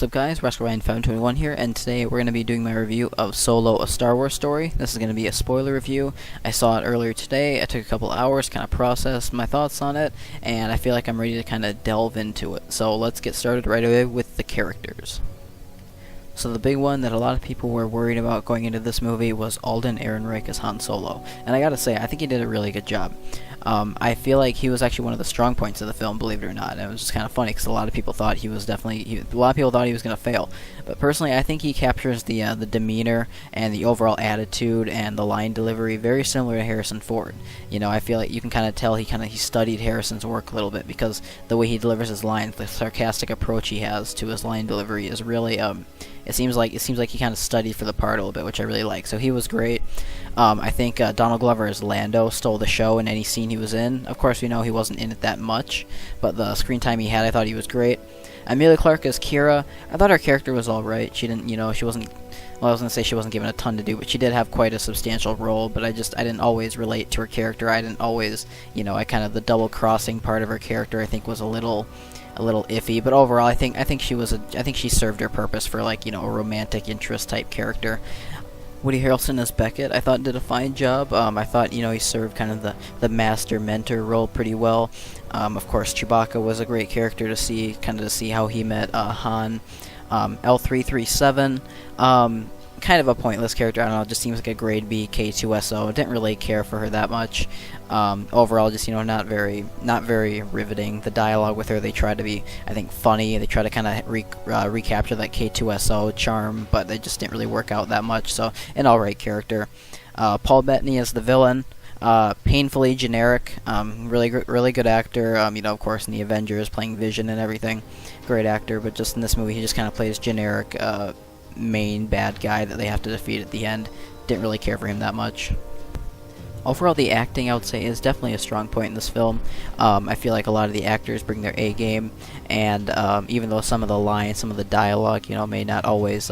What's up guys, RascalRyan521 here, and today we're going to be doing my review of Solo, a Star Wars story. This is going to be a spoiler review. I saw it earlier today. I took a couple hours, kind of process my thoughts on it, and I feel like I'm ready to kind of delve into it. So let's get started right away with the characters. So the big one that a lot of people were worried about going into this movie was Alden Ehrenreich as Han Solo. And I gotta say, I think he did a really good job. I feel like he was actually one of the strong points of the film, believe it or not. And it was just kind of funny because a lot of people thought he was definitely, a lot of people thought he was going to fail. But personally, I think he captures the demeanor and the overall attitude and the line delivery very similar to Harrison Ford. You know, I feel like you can kind of tell he studied Harrison's work a little bit because the way he delivers his lines, the sarcastic approach he has to his line delivery is really it seems like he kind of studied for the part a little bit, which I really like. So he was great. I think Donald Glover as Lando stole the show in any scene he was in. Of course, we know he wasn't in it that much, but the screen time he had, I thought he was great. Emilia Clarke as Qi'ra, I thought her character was all right. She didn't, she wasn't. Well, I was gonna say she wasn't given a ton to do, but she did have quite a substantial role. But I didn't always relate to her character. I didn't always, the double crossing part of her character I think was a little iffy, but overall I think she served her purpose for a romantic interest type character. Woody Harrelson as Beckett, I thought did a fine job. I thought he served kind of the master mentor role pretty well. Of course, Chewbacca was a great character to see, to see how he met Han. L337. Kind of a pointless character. I don't know, just seems like a grade B K2SO. Didn't really care for her that much. Overall, just not very riveting. The dialogue with her, they tried to be, I think, funny. They tried to kind of recapture that K2SO charm, but they just didn't really work out that much. So, an alright character. Paul Bettany as the villain. Painfully generic. Really good actor. Of course, in the Avengers, playing Vision and everything, great actor. But just in this movie, he just kind of plays generic. Main bad guy that they have to defeat at the end. Didn't really care for him that much. Overall, the acting, I would say, is definitely a strong point in this film. I feel like a lot of the actors bring their A game, and even though some of the lines, some of the dialogue, may not always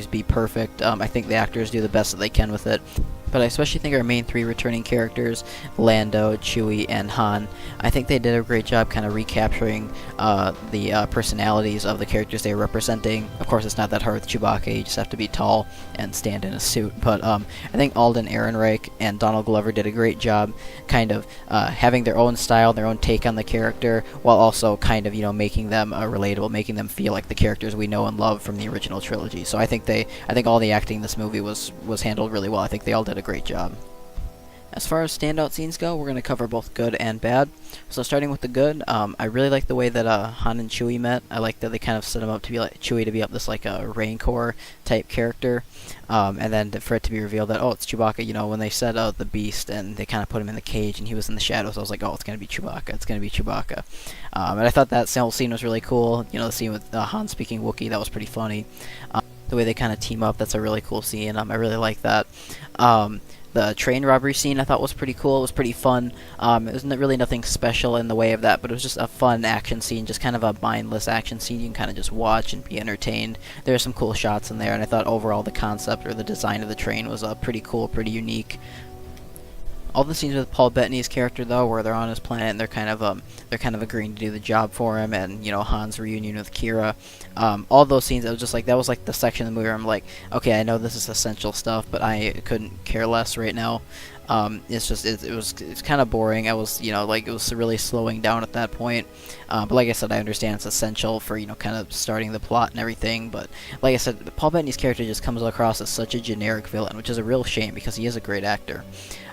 be perfect, I think the actors do the best that they can with it. But I especially think our main three returning characters, Lando, Chewie, and Han, I think they did a great job kind of recapturing the personalities of the characters they were representing. Of course, it's not that hard with Chewbacca, you just have to be tall and stand in a suit. But I think Alden Ehrenreich and Donald Glover did a great job kind of having their own style, their own take on the character, while also kind of, making them relatable, making them feel like the characters we know and love from the original trilogy. So I think all the acting in this movie was handled really well. I think they all did a great job. As far as standout scenes go, we're going to cover both good and bad. So starting with the good, I really like the way that Han and Chewie met. I like that they kind of set him up to be like Chewie to be up this a Rancor type character, and then for it to be revealed that it's Chewbacca. When they said the Beast and they kind of put him in the cage and he was in the shadows, I was like, it's going to be Chewbacca. It's going to be Chewbacca. And I thought that whole scene was really cool. The scene with Han speaking Wookiee, that was pretty funny. The way they kind of team up, that's a really cool scene. I really like that. The train robbery scene I thought was pretty cool. It was pretty fun. It was really nothing special in the way of that, but it was just a fun action scene, just kind of a mindless action scene you can kind of just watch and be entertained. There are some cool shots in there, and I thought overall the concept or the design of the train was pretty cool, pretty unique. All the scenes with Paul Bettany's character, though, where they're on his planet and they're kind of agreeing to do the job for him, and Han's reunion with Qi'ra, all those scenes, that was like the section of the movie where I'm like, okay, I know this is essential stuff, but I couldn't care less right now. It's kind of boring. It was really slowing down at that point. But like I said, I understand it's essential for kind of starting the plot and everything. But like I said, Paul Bettany's character just comes across as such a generic villain, which is a real shame because he is a great actor.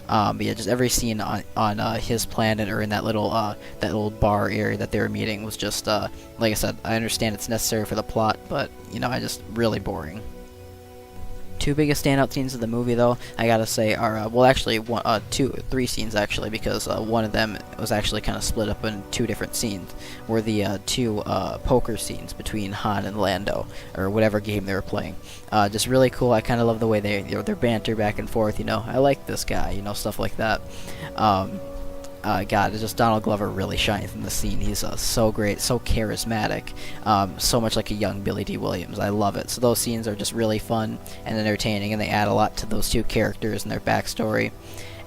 But yeah, just every scene on his planet or in that little bar area that they were meeting was just like I said, I understand it's necessary for the plot, but I just really boring. Two biggest standout scenes of the movie, though, I gotta say, are three scenes actually, because one of them was actually kind of split up in two different scenes. Were the two poker scenes between Han and Lando, or whatever game they were playing. Just really cool. I kind of love the way their banter back and forth. I like this guy. Stuff like that. God, it's just Donald Glover really shines in the scene. He's so great, so charismatic, so much like a young Billy D. Williams. I love it. So those scenes are just really fun and entertaining, and they add a lot to those two characters and their backstory.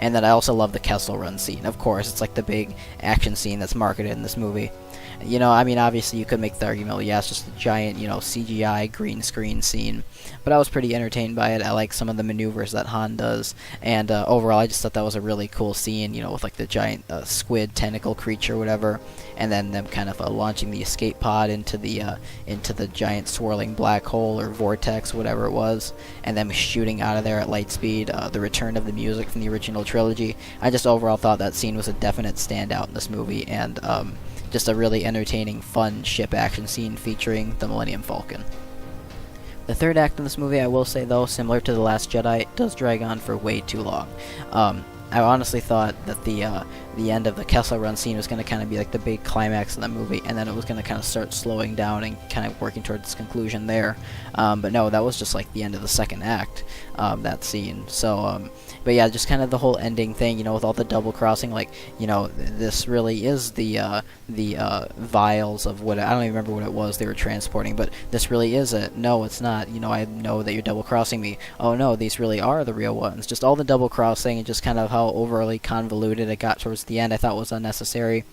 And then I also love the Kessel Run scene. Of course, it's like the big action scene that's marketed in this movie. You know, I mean, obviously you could make the argument, well, yeah, it's just a giant, you know, CGI green screen scene, but I was pretty entertained by it. I like some of the maneuvers that Han does, and overall, I just thought that was a really cool scene, you know, with like the giant squid tentacle creature, whatever, and then them kind of launching the escape pod into the giant swirling black hole or vortex, whatever it was, and them shooting out of there at light speed. The return of the music from the original trilogy. I just overall thought that scene was a definite standout in this movie, and just a really entertaining, fun ship action scene featuring the Millennium Falcon. The third act in this movie, I will say though, similar to The Last Jedi, it does drag on for way too long. I honestly thought that the end of the Kessel Run scene was going to kind of be like the big climax of the movie, and then it was going to kind of start slowing down and kind of working towards its conclusion there. But no, that was just like the end of the second act, that scene. So, but yeah, just kind of the whole ending thing, you know, with all the double crossing, like, you know, this really is the vials of what, I don't even remember what it was they were transporting, but this really is it. No, it's not. You know, I know that you're double crossing me. Oh no, these really are the real ones. Just all the double crossing and just kind of how overly convoluted it got towards the end, I thought was unnecessary.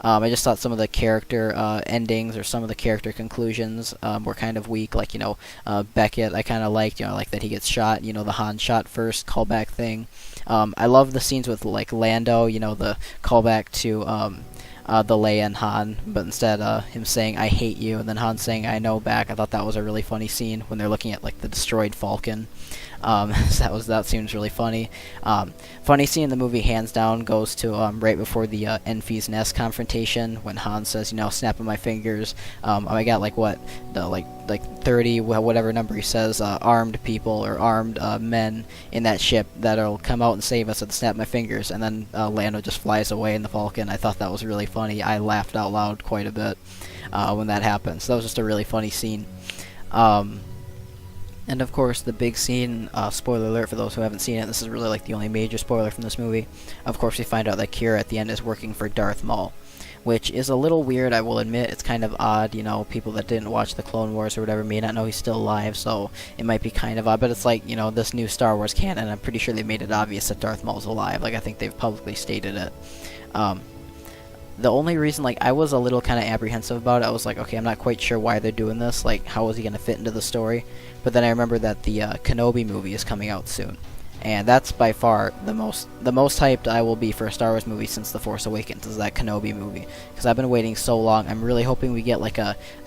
I just thought some of the character endings or some of the character conclusions were kind of weak. Like, you know, Beckett, I kind of liked, you know, like that he gets shot, you know, the Han shot first callback thing. I love the scenes with, like, Lando, you know, the callback to the Leia and Han, but instead him saying, "I hate you," and then Han saying, "I know" back. I thought that was a really funny scene when they're looking at, like, the destroyed Falcon. So that seems really funny. Funny scene in the movie, hands down, goes to right before the Enfys Nest confrontation when Han says, you know, "Snapping my fingers." I got like 30, whatever number he says, armed people or armed men in that ship that'll come out and save us at the snap of my fingers, and then Lando just flies away in the Falcon. I thought that was really funny. I laughed out loud quite a bit when that happened. So that was just a really funny scene. And of course, the big scene, spoiler alert for those who haven't seen it, this is really like the only major spoiler from this movie. Of course, we find out that Kira at the end is working for Darth Maul, which is a little weird, I will admit. It's kind of odd, you know, people that didn't watch the Clone Wars or whatever may not know he's still alive, so it might be kind of odd, but it's like, you know, this new Star Wars canon, I'm pretty sure they made it obvious that Darth Maul's alive. Like, I think they've publicly stated it. The only reason, like, I was a little kind of apprehensive about it. I was like, okay, I'm not quite sure why they're doing this. Like, how is he going to fit into the story? But then I remember that the Kenobi movie is coming out soon, and that's by far the most hyped I will be for a Star Wars movie since The Force Awakens, is that Kenobi movie, because I've been waiting so long. I'm really hoping we get like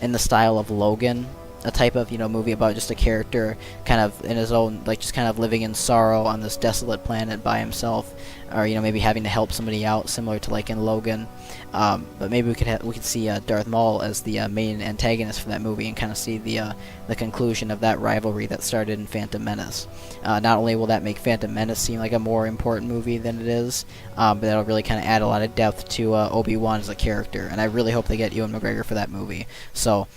in the style of Logan, a type of, you know, movie about just a character kind of in his own, like, just kind of living in sorrow on this desolate planet by himself, or, you know, maybe having to help somebody out, similar to like in Logan. But maybe we could see Darth Maul as the main antagonist for that movie, and kind of see the conclusion of that rivalry that started in Phantom Menace. Not only will that make Phantom Menace seem like a more important movie than it is, but that'll really kind of add a lot of depth to Obi-Wan as a character, and I really hope they get Ewan McGregor for that movie. So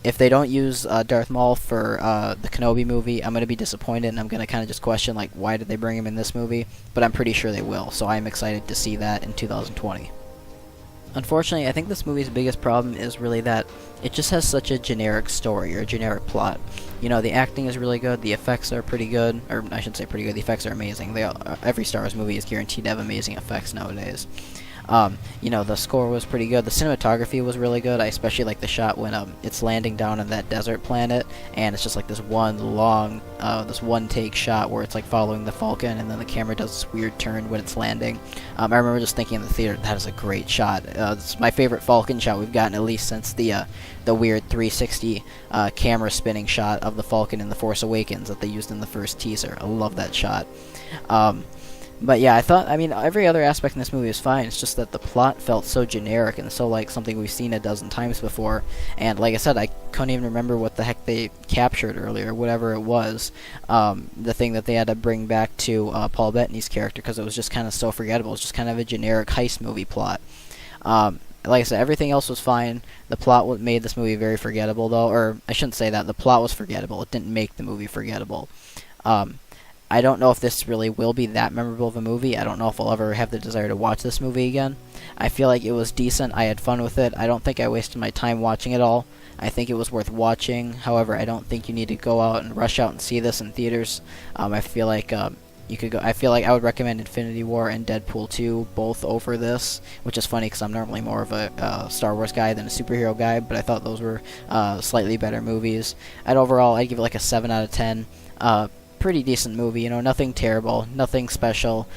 if they don't use Darth Maul for the Kenobi movie, I'm going to be disappointed, and I'm going to kind of just question, like, why did they bring him in this movie? But I'm pretty sure they will, so I'm excited to see that in 2020. Unfortunately, I think this movie's biggest problem is really that it just has such a generic story, or a generic plot. You know, the acting is really good, the effects are pretty good, or I shouldn't say pretty good, the effects are amazing. Every Star Wars movie is guaranteed to have amazing effects nowadays. You know, the score was pretty good. The cinematography was really good. I especially like the shot when it's landing down on that desert planet, and it's just like this one take shot where it's like following the Falcon, and then the camera does this weird turn when it's landing. I remember just thinking in the theater, that is a great shot. It's my favorite Falcon shot we've gotten, at least since the weird 360 camera spinning shot of the Falcon in The Force Awakens that they used in the first teaser. I love that shot. But yeah, I mean, every other aspect in this movie is fine. It's just that the plot felt so generic and so like something we've seen a dozen times before. And like I said, I couldn't even remember what the heck they captured earlier, whatever it was. The thing that they had to bring back to Paul Bettany's character, because it was just kind of so forgettable. It's just kind of a generic heist movie plot. Like I said, everything else was fine. The plot made this movie very forgettable, though. Or I shouldn't say that. The plot was forgettable. It didn't make the movie forgettable. I don't know if this really will be that memorable of a movie. I don't know if I'll ever have the desire to watch this movie again. I feel like it was decent. I had fun with it. I don't think I wasted my time watching it all. I think it was worth watching. However, I don't think you need to go out and rush out and see this in theaters. I feel like you could go. I feel like I would recommend Infinity War and Deadpool 2 both over this, which is funny because I'm normally more of a Star Wars guy than a superhero guy, but I thought those were slightly better movies. I'd give it like a 7 out of 10. Pretty decent movie, you know, nothing terrible, nothing special.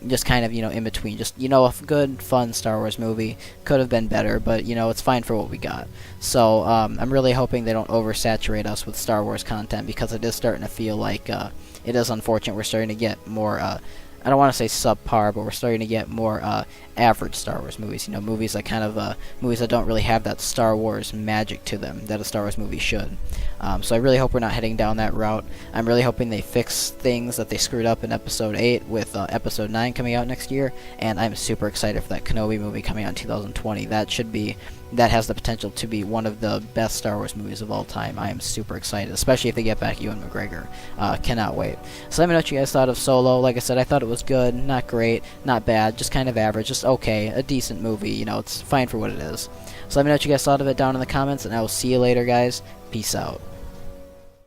Just kind of, you know, in between. Just, you know, a good, fun Star Wars movie. Could have been better, but, you know, it's fine for what we got. So, I'm really hoping they don't oversaturate us with Star Wars content, because it is starting to feel like, it is unfortunate we're starting to get more, I don't want to say subpar, but we're starting to get more average Star Wars movies. You know, movies that kind of movies that don't really have that Star Wars magic to them that a Star Wars movie should. So I really hope we're not heading down that route. I'm really hoping they fix things that they screwed up in Episode 8 with Episode 9 coming out next year, and I'm super excited for that Kenobi movie coming out in 2020. That has the potential to be one of the best Star Wars movies of all time. I am super excited, especially if they get back Ewan McGregor. Cannot wait. So let me know what you guys thought of Solo. Like I said, I thought it was good, not great, not bad, just kind of average, just okay, a decent movie. You know, it's fine for what it is. So let me know what you guys thought of it down in the comments, and I will see you later, guys. Peace out.